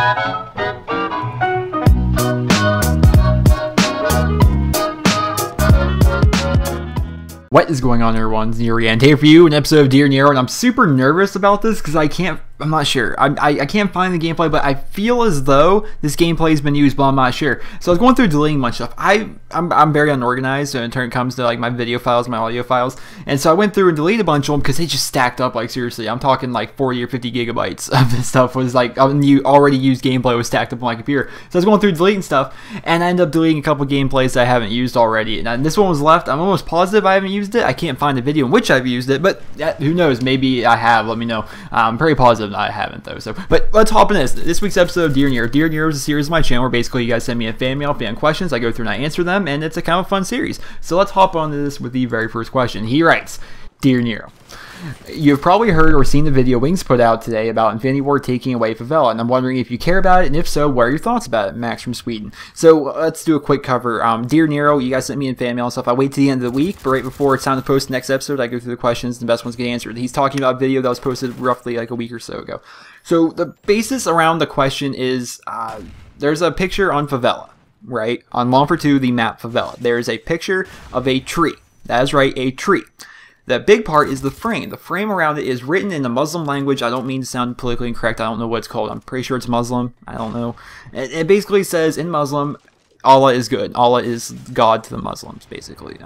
What is going on, everyone? Nero and here for you, an episode of Dear Nero, and I'm super nervous about this because I'm not sure. I can't find the gameplay, but I feel as though this gameplay has been used, but I'm not sure. So I was going through deleting a bunch of stuff. I'm very unorganized when it comes to like my video files, my audio files, and so I went through and deleted a bunch of them because they just stacked up. Like seriously, I'm talking like 40 or 50 gigabytes of this stuff was like already used gameplay was stacked up on my computer. So I was going through deleting stuff, and I ended up deleting a couple gameplays that I haven't used already. And this one was left. I'm almost positive I haven't used it. I can't find a video in which I've used it, but who knows? Maybe I have. Let me know. I'm very positive I haven't though. So, but let's hop in this week's episode of Dear Nero. Dear Nero is a series of my channel where basically you guys send me a fan mail, fan questions. I go through and I answer them, and it's a kind of fun series. So let's hop on to this with the very first question. He writes, Dear Nero, you've probably heard or seen the video Wings put out today about Infinity Ward taking away Favela, and I'm wondering if you care about it, and if so, what are your thoughts about it? Max from Sweden. So let's do a quick cover. Dear Nero, you guys sent me in fan mail and stuff. I wait to the end of the week, but right before it's time to post the next episode, I go through the questions, and the best ones get answered. He's talking about a video that was posted roughly like a week or so ago. So the basis around the question is, there's a picture on Favela, right? On Longford 2, the map Favela. There's a picture of a tree. That is right, a tree. The big part is the frame. The frame around it is written in the Muslim language. I don't mean to sound politically incorrect. I don't know what it's called. I'm pretty sure it's Muslim. I don't know. It basically says in Muslim, Allah is good. Allah is God to the Muslims, basically.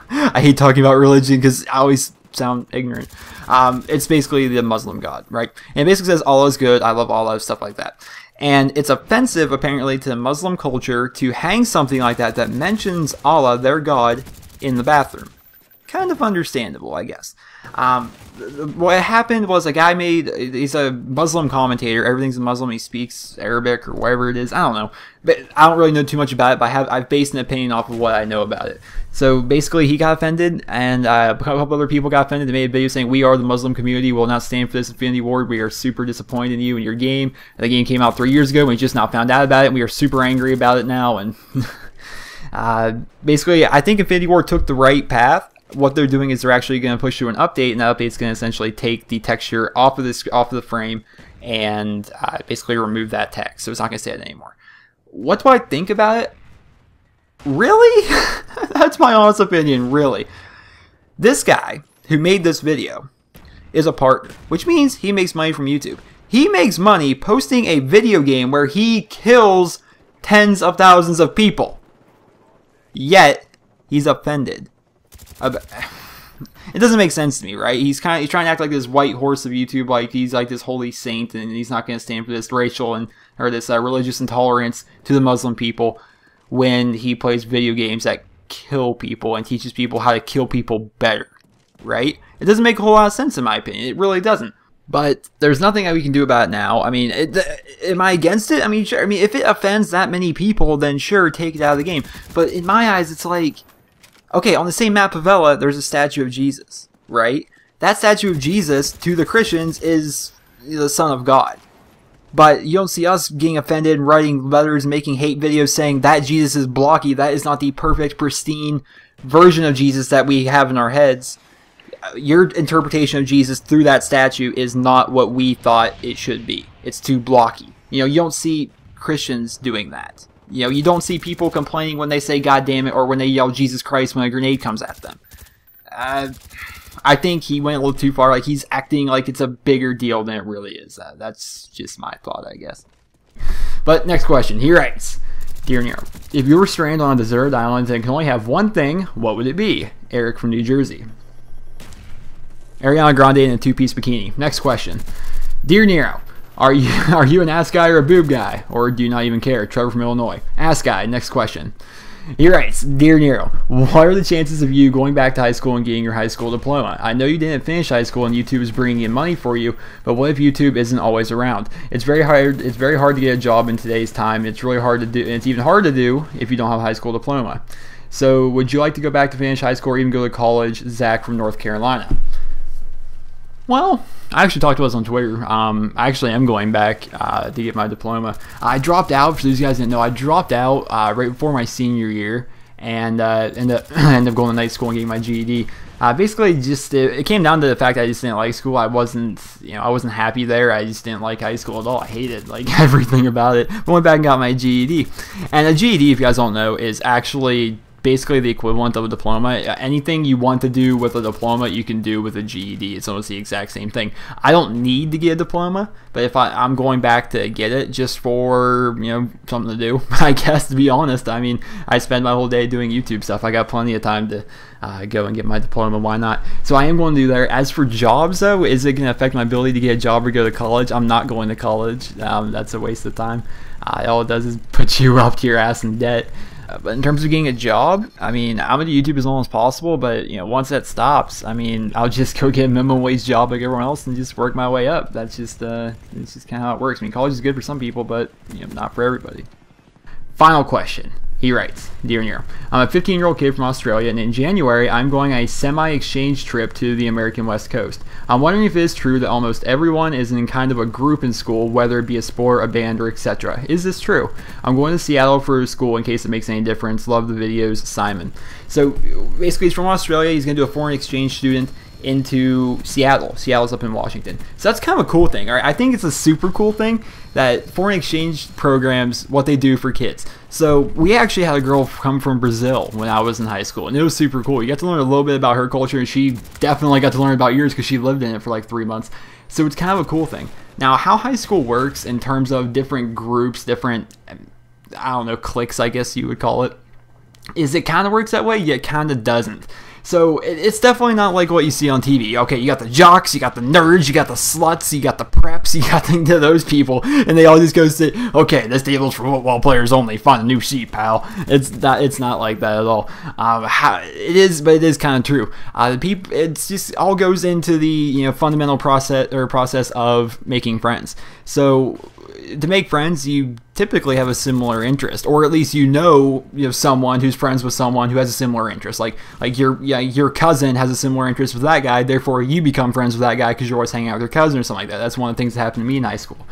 I hate talking about religion because I always sound ignorant. It's basically the Muslim God, right? And it basically says Allah is good. I love Allah, stuff like that. And it's offensive, apparently, to Muslim culture to hang something like that that mentions Allah, their God, in the bathroom. Kind of understandable, I guess. What happened was a guy he's a Muslim commentator, everything's a Muslim, he speaks Arabic or whatever it is, I don't know. But I don't really know too much about it, but I've based an opinion off of what I know about it. So basically he got offended, and a couple other people got offended. They made a video saying, we are the Muslim community, will not stand for this Infinity Ward, we are super disappointed in you and your game. And the game came out 3 years ago, and we just now found out about it, and we are super angry about it now. And basically, I think Infinity Ward took the right path. What they're doing is they're actually going to push through an update, and that update is going to essentially take the texture off of the frame and basically remove that text. So it's not going to say it anymore. What do I think about it? Really? That's my honest opinion, really. This guy who made this video is a partner, which means he makes money from YouTube. He makes money posting a video game where he kills tens of thousands of people. Yet, he's offended. It doesn't make sense to me, right? He's trying to act like this white horse of YouTube, like he's like this holy saint, and he's not going to stand for this racial or this religious intolerance to the Muslim people when he plays video games that kill people and teaches people how to kill people better, right? It doesn't make a whole lot of sense in my opinion. It really doesn't. But there's nothing that we can do about it now. I mean, am I against it? I mean, sure. I mean, if it offends that many people, then sure, take it out of the game. But in my eyes, it's like, okay, on the same map of Favela, there's a statue of Jesus, right? That statue of Jesus, to the Christians, is the Son of God. But you don't see us getting offended and writing letters and making hate videos saying that Jesus is blocky. That is not the perfect, pristine version of Jesus that we have in our heads. Your interpretation of Jesus through that statue is not what we thought it should be. It's too blocky. You know, you don't see Christians doing that. You know, you don't see people complaining when they say God damn it or when they yell Jesus Christ when a grenade comes at them. I think he went a little too far. Like, he's acting like it's a bigger deal than it really is. That's just my thought, I guess. But next question. He writes, Dear Nero, if you were stranded on a deserted island and can only have one thing, what would it be? Eric from New Jersey. Ariana Grande in a two-piece bikini. Next question. Dear Nero, are you an ass guy or a boob guy? Or do you not even care? Trevor from Illinois. Ass guy. Next question. He writes, Dear Nero, what are the chances of you going back to high school and getting your high school diploma? I know you didn't finish high school and YouTube is bringing in money for you, but what if YouTube isn't always around? It's very hard to get a job in today's time. It's really hard to do, and it's even harder to do if you don't have a high school diploma. So would you like to go back to finish high school or even go to college? Zach from North Carolina. Well, I actually talked about this on Twitter. I actually am going back to get my diploma. I dropped out, for those of you guys that didn't know, I dropped out right before my senior year and ended up going to night school and getting my GED. Basically, just it came down to the fact that I just didn't like school. I wasn't happy there. I just didn't like high school at all. I hated like everything about it. I went back and got my GED, and a GED, if you guys don't know, is actually basically the equivalent of a diploma. Anything you want to do with a diploma, you can do with a GED. It's almost the exact same thing. I don't need to get a diploma, but if I'm going back to get it just for, something to do, I guess, to be honest. I mean, I spend my whole day doing YouTube stuff. I got plenty of time to go and get my diploma. Why not? So I am going to do that. As for jobs, though, is it going to affect my ability to get a job or go to college? I'm not going to college. That's a waste of time. All it does is put you up to your ass in debt. But in terms of getting a job, I mean, I'm going to YouTube as long as possible, but, once that stops, I mean, I'll just go get a minimum wage job like everyone else and just work my way up. That's just, it's just kind of how it works. I mean, college is good for some people, but, not for everybody. Final question. He writes, Dear Nero, I'm a 15-year-old kid from Australia, and in January, I'm going on a semi-exchange trip to the American West Coast. I'm wondering if it is true that almost everyone is in kind of a group in school, whether it be a sport, a band, or etc. Is this true? I'm going to Seattle for school in case it makes any difference. Love the videos, Simon. So basically, he's from Australia. He's going to do a foreign exchange student into Seattle. Seattle's up in Washington. So that's kind of a cool thing. All right? I think it's a super cool thing that foreign exchange programs, what they do for kids. So we actually had a girl come from Brazil when I was in high school, and it was super cool. You got to learn a little bit about her culture, and she definitely got to learn about yours because she lived in it for like 3 months. So it's kind of a cool thing. Now, how high school works in terms of different groups, different, I don't know, cliques, I guess you would call it, is it kind of works that way, yet kind of doesn't. So it's definitely not like what you see on TV. Okay, you got the jocks, you got the nerds, you got the sluts, you got the preps, you got those people, and they all just go say, okay, this table's for football players only. Find a new seat, pal. It's not like that at all. It is, but it is kind of true. It's just all goes into the fundamental process of making friends. So to make friends, you typically have a similar interest, or at least someone who's friends with someone who has a similar interest. Like your cousin has a similar interest with that guy, therefore you become friends with that guy because you're always hanging out with your cousin or something like that. That's one of the things that happened to me in high school.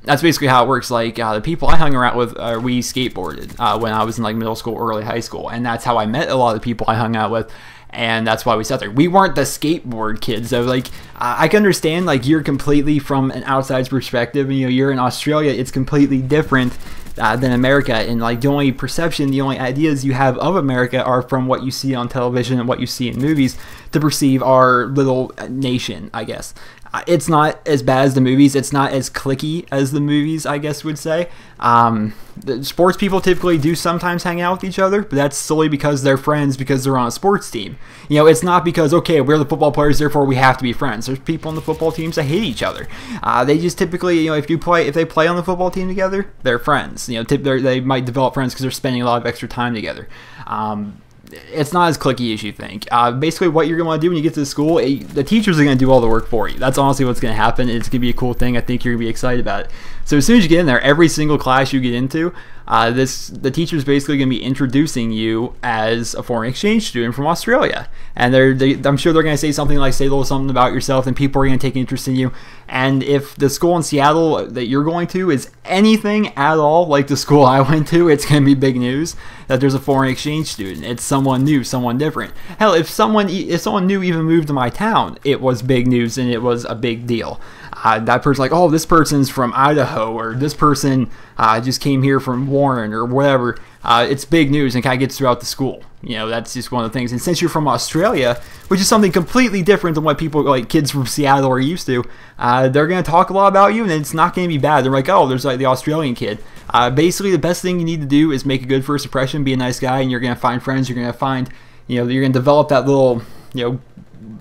That's basically how it works. Like the people I hung around with, we skateboarded when I was in like middle school, early high school, and that's how I met a lot of the people I hung out with. And that's why we sat there. We weren't the skateboard kids. So like, I can understand like you're completely from an outside's perspective. And, you're in Australia. It's completely different than America. And like the only perception, the only ideas you have of America are from what you see on television and what you see in movies to perceive our little nation, I guess. It's not as bad as the movies. It's not as cliquey as the movies, I guess would say. The sports people typically do sometimes hang out with each other, but that's solely because they're friends because they're on a sports team. It's not because, okay, we're the football players, therefore we have to be friends. There's people on the football teams that hate each other. They just typically, if they play on the football team together, they're friends. They might develop friends because they're spending a lot of extra time together. It's not as cliquey as you think. Basically, what you're going to want to do when you get to school, the teachers are going to do all the work for you. That's honestly what's going to happen. It's going to be a cool thing. I think you're going to be excited about it. So as soon as you get in there, every single class you get into, the teacher's basically going to be introducing you as a foreign exchange student from Australia. And I'm sure they're going to say something like, say a little something about yourself, and people are going to take interest in you. And if the school in Seattle that you're going to is anything at all like the school I went to, it's going to be big news that there's a foreign exchange student. It's someone new, someone different. Hell, if someone new even moved to my town, it was big news and it was a big deal. That person's like, oh, this person's from Idaho, or this person just came here from Warren, or whatever. It's big news and kind of gets throughout the school. That's just one of the things. And since you're from Australia, which is something completely different than what people like kids from Seattle are used to, they're going to talk a lot about you, and it's not going to be bad. They're like, oh, there's like the Australian kid. Basically, the best thing you need to do is make a good first impression, be a nice guy, and you're going to find friends. You're going to find, you're going to develop that little,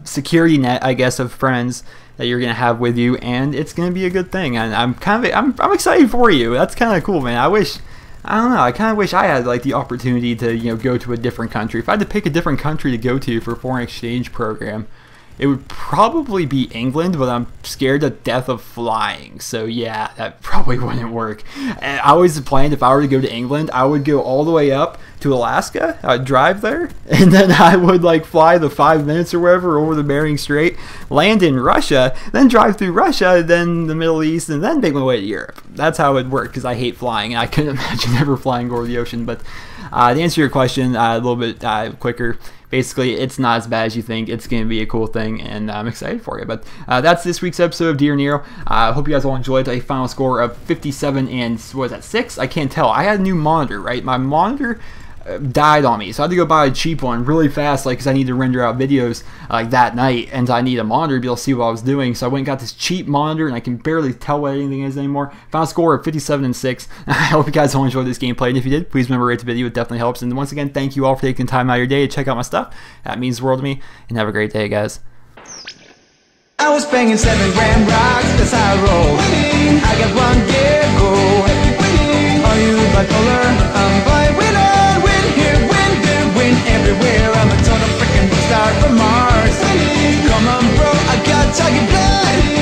security net, I guess, of friends that you're going to have with you, and it's going to be a good thing. And I'm excited for you. That's kind of cool, man. I don't know, I kind of wish I had like the opportunity to, go to a different country. If I had to pick a different country to go to for a foreign exchange program, it would probably be England, but I'm scared to death of flying. So yeah, that probably wouldn't work. And I always planned if I were to go to England, I would go all the way up to Alaska. I'd drive there, and then I would like fly the 5 minutes or wherever over the Bering Strait, land in Russia, then drive through Russia, then the Middle East, and then make my way to Europe. That's how it would work, because I hate flying, and I couldn't imagine ever flying over the ocean. But to answer your question a little bit quicker, basically it's not as bad as you think. It's going to be a cool thing, and I'm excited for it. But that's this week's episode of Dear Nero. I hope you guys all enjoyed. A final score of 57 and what was that, 6? I can't tell. I had a new monitor, right? My monitor died on me, so I had to go buy a cheap one really fast, like, because I need to render out videos like that night, and I need a monitor to be able to see what I was doing. So I went and got this cheap monitor, and I can barely tell what anything is anymore. Final score of 57 and 6. I hope you guys all enjoyed this gameplay, and if you did, please remember to rate the video. It definitely helps. And once again, thank you all for taking time out of your day to check out my stuff. That means the world to me, and have a great day, guys. I was banging 7 grand rocks, that's how I roll. I got 1 year go. Are you bipolar? I'm bi winner. Win here, win there, win everywhere. I'm a total freaking star from Mars. Come on, bro, I got target blood.